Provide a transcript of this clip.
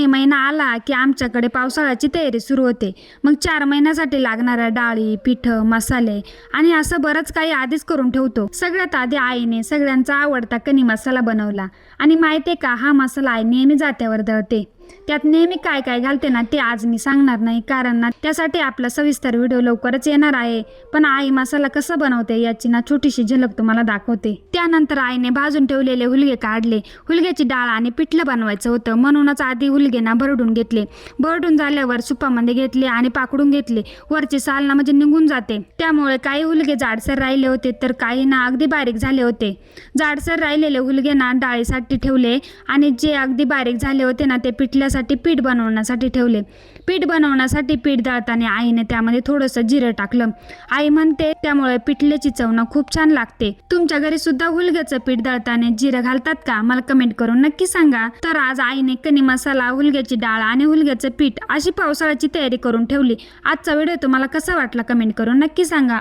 मे महिना आला की आमच्याकडे पावसाळ्याची तयारी सुरू होते. मग 4 महिन्यासाठी लागणाऱ्या डाळी, पिठं, मसाले आणि असं बरंच काही आधीच करून ठेवतो. सगळ्यात आधी आईने सगळ्यांचा आवडता कणी मसाला बनवला आणि माहितीये का, हा मसाला आई नेहमी जात्यावर दळते. त्यात नेहमी काय काय घालते ना ते आज मी सांगणार नाही, कारण ना त्यासाठी आपला सविस्तर व्हिडिओ लवकरच येणार आहे. पण आई मसाला कसा बनवते याची ना छोटीशी झलक तुम्हाला दाखवते. त्यानंतर आईने भाजून ठेवलेले हुलगे काढले. हुलग्याची डाळ आणि पिठलं बनवायचं होतं, म्हणूनच आधी हुलगे ना भरडून घेतले. भरडून झाल्यावर सुपामध्ये घेतले आणि पाकडून घेतले. वरची साल ना म्हणजे निघून जाते, त्यामुळे काही हुलगे जाडसर राहिले होते तर काही ना अगदी बारीक झाले होते. जाडसर राहिलेले हुलगे ना डाळीसाठी ठेवले आणि जे अगदी बारीक झाले होते ना ते पिठल्यासाठी पीठ बनवण्यासाठी ठेवले. पीठ बनवण्यासाठी पीठ दळताना आईने त्यामध्ये थोडंसं जिरं टाकलं. आई म्हणते त्यामुळे पिठल्याची चव ना खूप छान लागते. तुमच्या घरी सुद्धा हुलग्याचं पीठ दळताना जिरं घालतात का? मला कमेंट करून नक्की सांगा. तर आज आईने कणी मसाला, हुलग्याची डाळ आणि हुलग्याचं पीठ अशी पावसाळ्याची तयारी करून ठेवली. आजचा व्हिडिओ तुम्हाला कसा वाटला कमेंट करून नक्की सांगा.